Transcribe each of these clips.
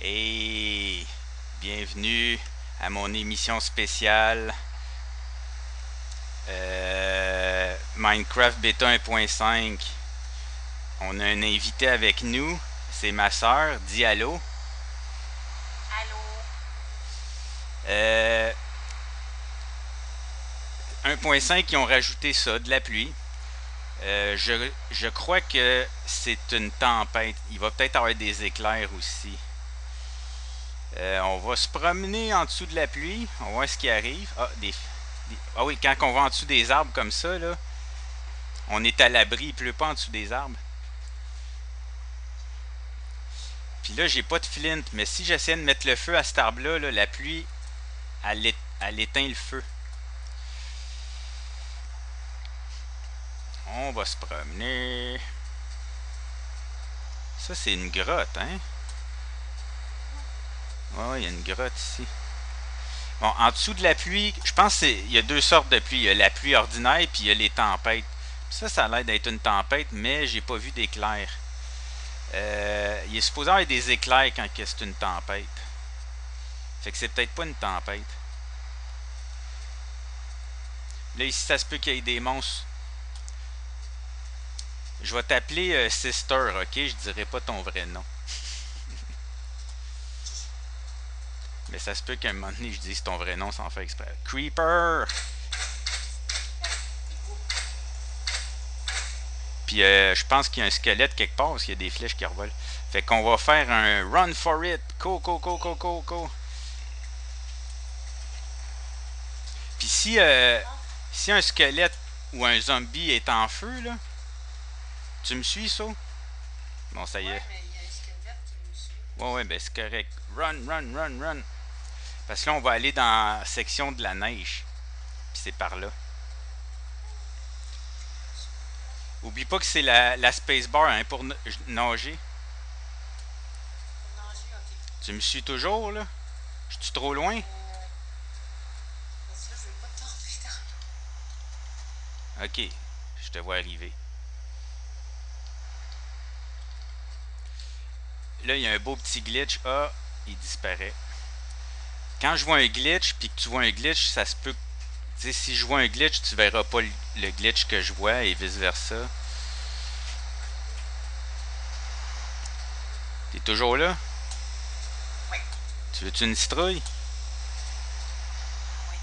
Et bienvenue à mon émission spéciale Minecraft Beta 1.5. On a un invité avec nous, c'est ma sœur. Dis allô. Allô? Euh, 1.5, ils ont rajouté ça, de la pluie. Je crois que c'est une tempête. Il va peut-être avoir des éclairs aussi. On va se promener en dessous de la pluie. On va voir ce qui arrive. Ah oui, quand on va en dessous des arbres comme ça, là, on est à l'abri. Il pleut pas en dessous des arbres. Puis là, j'ai pas de flint. Mais si j'essaie de mettre le feu à cet arbre-là, là, la pluie, elle éteint le feu. On va se promener. Ça, c'est une grotte, hein? Ouais, il y a une grotte ici. Bon, en dessous de la pluie, je pense qu'il y a deux sortes de pluie. Il y a la pluie ordinaire, puis il y a les tempêtes. Ça a l'air d'être une tempête, mais j'ai pas vu d'éclair. Il est supposé y avoir des éclairs quand c'est une tempête. Fait que c'est peut-être pas une tempête. Là, ici, ça se peut qu'il y ait des monstres. Je vais t'appeler Sister, ok? Je dirai pas ton vrai nom. Mais ça se peut qu'à un moment donné, je dise ton vrai nom sans faire exprès. Creeper! Puis je pense qu'il y a un squelette quelque part parce qu'il y a des flèches qui revolent. Fait qu'on va faire un run for it. Go. Puis si un squelette ou un zombie est en feu, là, tu me suis, ça? Bon, ça y est. Ouais, mais il y a un squelette qui me suit. Ouais, ben c'est correct. Run. Parce que là, on va aller dans la section de la neige. Puis c'est par là. Oublie pas que c'est la spacebar hein, pour nager. Pour nager, ok. Tu me suis toujours, là? Je suis trop loin? Parce que là, je veux pas tomber Ok, je te vois arriver. Là, il y a un beau petit glitch. Ah, il disparaît. Quand je vois un glitch, puis que tu vois un glitch, ça se peut. Tu sais, si je vois un glitch, tu verras pas le glitch que je vois et vice versa. T'es toujours là? dans... Ouais. Tu veux-tu une citrouille? Ouais.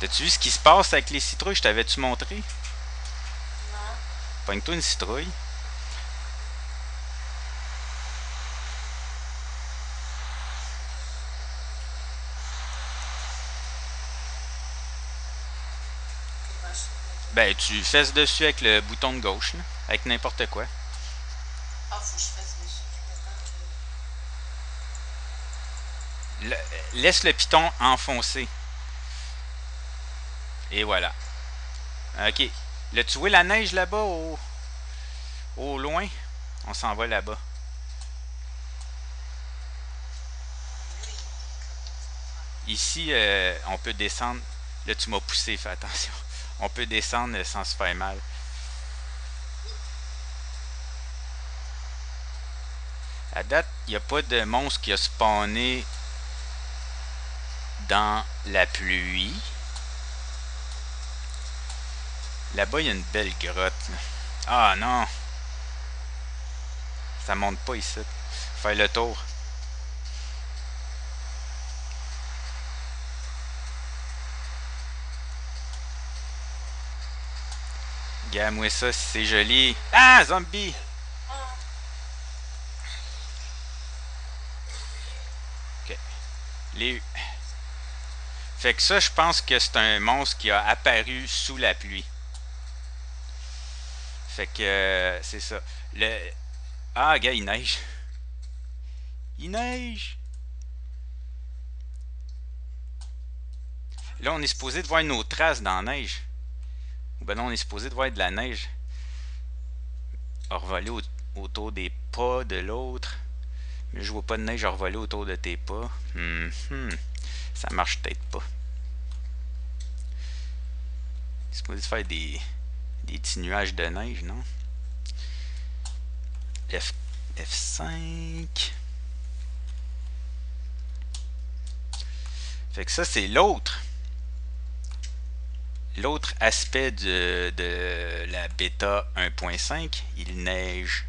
T'as-tu vu ce qui se passe avec les citrouilles? Je t'avais-tu montré? Non. Pogne-toi une citrouille. Ok, ben, Ben, tu fesses dessus avec le bouton de gauche, là, avec n'importe quoi. Ah, faut que je fasse dessus. Le- Laisse le piton enfoncer. Et voilà. Ok. Là, tu vois la neige là-bas au loin? On s'en va là-bas. Ici, on peut descendre. Là, tu m'as poussé, fais attention. On peut descendre sans se faire mal. À date, il n'y a pas de monstre qui a spawné dans la pluie. Là-bas, il y a une belle grotte. Là. Ah non! Ça monte pas ici. Faire le tour. Regarde-moi ça, si c'est joli. Ah, zombie! Ah, Ok. Les... Fait que ça, je pense que c'est un monstre qui a apparu sous la pluie. Fait que c'est ça. Le... Ah, gars, il neige. Il neige! Là, on est supposé de voir nos traces dans la neige. Ou ben non, on est supposé de voir de la neige revoler autour des pas de l'autre. Mais je vois pas de neige revoler autour de tes pas. Ça marche peut-être pas. C'est supposé de faire des petits nuages de neige, non? F... F5. Fait que ça, c'est l'autre aspect de la bêta 1.5. Il neige.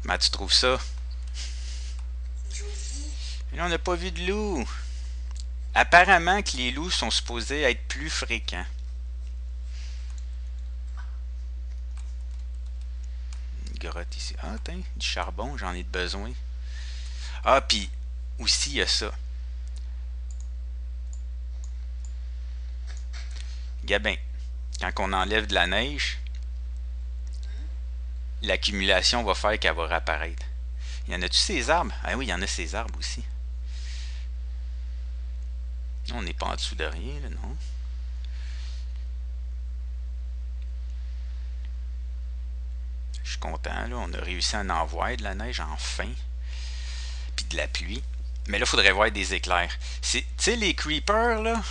Comment tu trouves ça? Joli. Mais là, on n'a pas vu de loup. Apparemment que les loups sont supposés être plus fréquents. Une grotte ici. Ah, tiens, du charbon, j'en ai besoin. Ah, puis aussi, il y a ça. Gabin, quand on enlève de la neige, l'accumulation va faire qu'elle va réapparaître. Y en a-tu ces arbres? Ah oui, il y en a ces arbres aussi. On n'est pas en dessous de rien, là, non? Je suis content, là. On a réussi à en envoyer de la neige, enfin. Puis de la pluie. Mais là, il faudrait voir des éclairs. Tu sais, les creepers, là,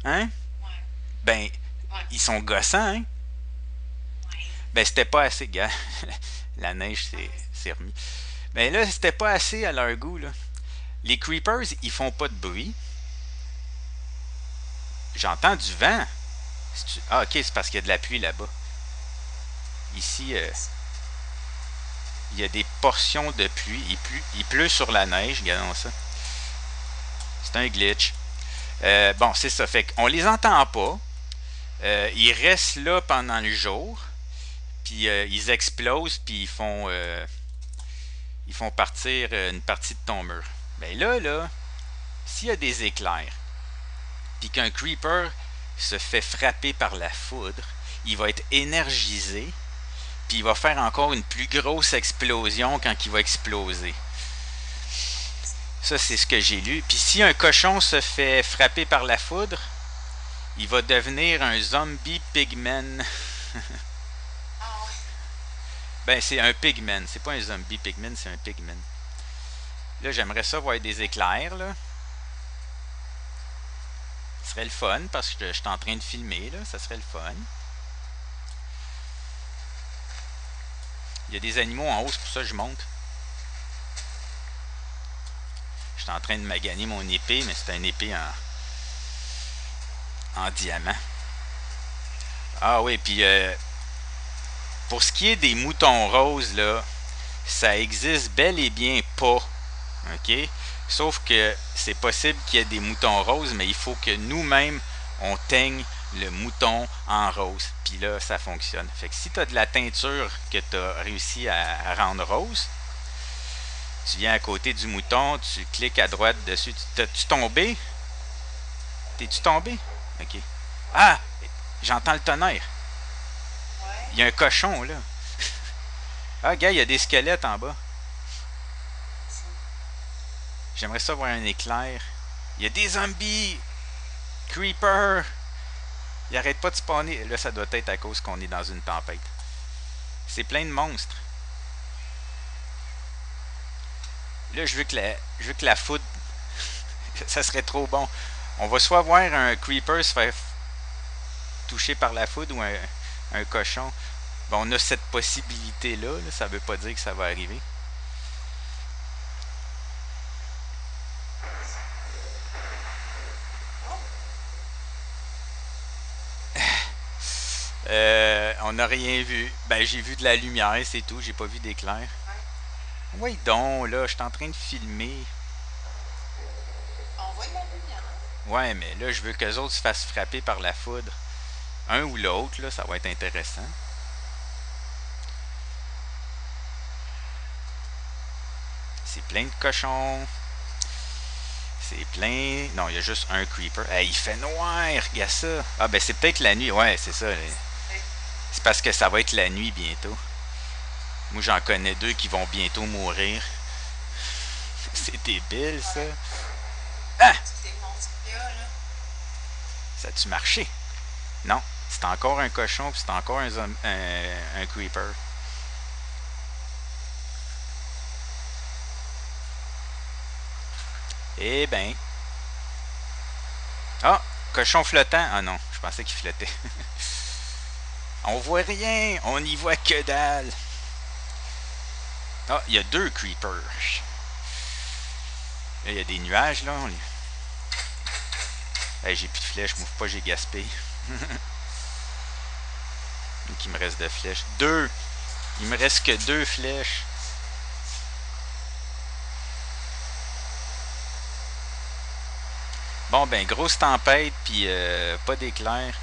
hein? Ouais. Ben, Ouais. ils sont gossants, hein? Ouais. Ben, c'était pas assez, gars. La neige c'est remis. Ben là, c'était pas assez à leur goût, là. Les creepers, ils font pas de bruit. J'entends du vent. Ah, ok, c'est parce qu'il y a de la pluie là-bas. Ici, il y a des portions de pluie. Il pleut sur la neige, regardons ça. C'est un glitch. Bon, c'est ça. Fait qu'on les entend pas. Ils restent là pendant le jour. Puis ils explosent, puis ils font partir une partie de ton mur. Ben là, s'il y a des éclairs, puis qu'un creeper se fait frapper par la foudre, il va être énergisé, puis il va faire encore une plus grosse explosion quand il va exploser. Ça, c'est ce que j'ai lu. Puis si un cochon se fait frapper par la foudre, il va devenir un zombie pigman. Ah ouais. Ben, c'est un pigman. C'est pas un zombie pigman, c'est un pigman. Là, j'aimerais ça voir des éclairs, là. Ce serait le fun, parce que je suis en train de filmer, là. Ça serait le fun. Il y a des animaux en haut, c'est pour ça que je monte. Je suis en train de maganer mon épée, mais c'est une épée en diamant. Ah oui, puis pour ce qui est des moutons roses, là, ça existe bel et bien pas. OK? Sauf que c'est possible qu'il y ait des moutons roses, mais il faut que nous-mêmes, on teigne le mouton en rose. Puis là, ça fonctionne. Fait que si tu as de la teinture que tu as réussi à rendre rose, tu viens à côté du mouton, tu cliques à droite dessus. T'es-tu tombé? T'es-tu tombé? OK. Ah! J'entends le tonnerre. Ouais. Il y a un cochon, là. Ah, gars, il y a des squelettes en bas. J'aimerais ça voir un éclair. Il y a des zombies! Creeper! Il arrête pas de spawner. Là, ça doit être à cause qu'on est dans une tempête. C'est plein de monstres. Là, je veux que la foudre... ça serait trop bon. On va soit voir un creeper se faire toucher par la foudre ou un cochon. Bon, on a cette possibilité-là. Là, ça veut pas dire que ça va arriver. On n'a rien vu. Ben, j'ai vu de la lumière, c'est tout. J'ai pas vu d'éclair. Oui, donc, là, je suis en train de filmer. On voit de la lumière. Ouais, mais là, je veux qu'eux autres se fassent frapper par la foudre. Un ou l'autre, là, ça va être intéressant. C'est plein de cochons. C'est plein... Non, il y a juste un creeper. Hey, il fait noir, regarde ça. Ah, ben c'est peut-être la nuit. Ouais, c'est ça. C'est parce que ça va être la nuit bientôt. Moi, j'en connais deux qui vont bientôt mourir. C'est débile, ça. Ah! C'est des monstres qu'il y a, là. Ça a-tu marché? Non. C'est encore un cochon, puis c'est encore un creeper. Eh ben. Ah! Cochon flottant. Ah non, je pensais qu'il flottait. On voit rien. On n'y voit que dalle. Ah, il y a deux creepers. Là, il y a des nuages, là. Hey, j'ai plus de flèches. M'ouvre pas, j'ai gaspé. Donc, il me reste de flèches. Deux! Il me reste que deux flèches. Bon, ben, grosse tempête, puis pas d'éclair.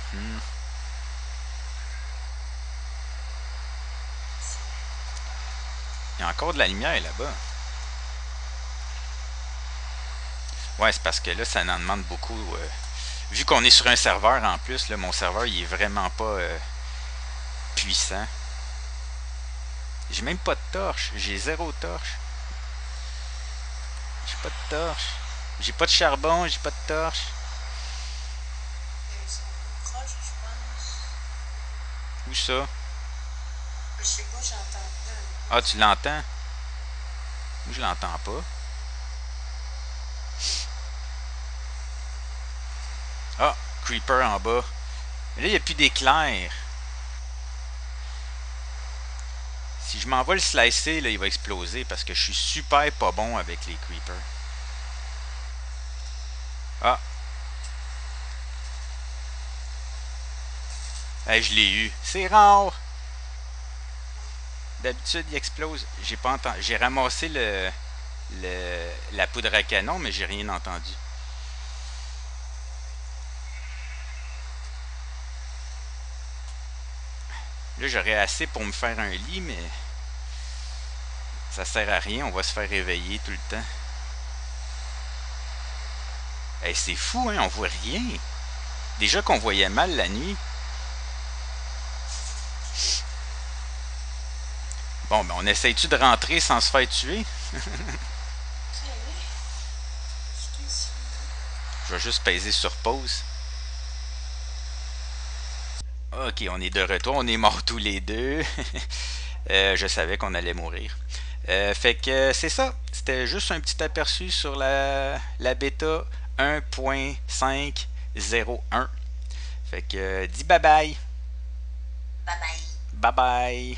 Il y a encore de la lumière là-bas. Ouais, c'est parce que là, ça en demande beaucoup. Vu qu'on est sur un serveur en plus, là, mon serveur, il est vraiment pas puissant. J'ai même pas de torche. J'ai zéro torche. J'ai pas de torche. J'ai pas de charbon, j'ai pas de torche. Ils sont plus proches, je pense. Où ça? Je sais pas, j'entends Ah, tu l'entends? Moi, je l'entends pas. Ah, creeper en bas. Mais là, il n'y a plus d'éclair. Si je m'en vais le slicer, là, il va exploser parce que je suis super pas bon avec les creepers. Ah. Hey, je l'ai eu. C'est rare. D'habitude, il explose. J'ai pas entendu. J'ai ramassé la poudre à canon, mais j'ai rien entendu. Là, j'aurais assez pour me faire un lit, mais ça sert à rien. On va se faire réveiller tout le temps. Hey, c'est fou, hein? On voit rien. Déjà qu'on voyait mal la nuit. Bon, ben, on essaye-tu de rentrer sans se faire tuer? Je vais juste peser sur pause. Ok, on est de retour. On est morts tous les deux. Je savais qu'on allait mourir. Fait que c'est ça. C'était juste un petit aperçu sur la bêta 1.501. Fait que dis bye bye. Bye bye. Bye bye.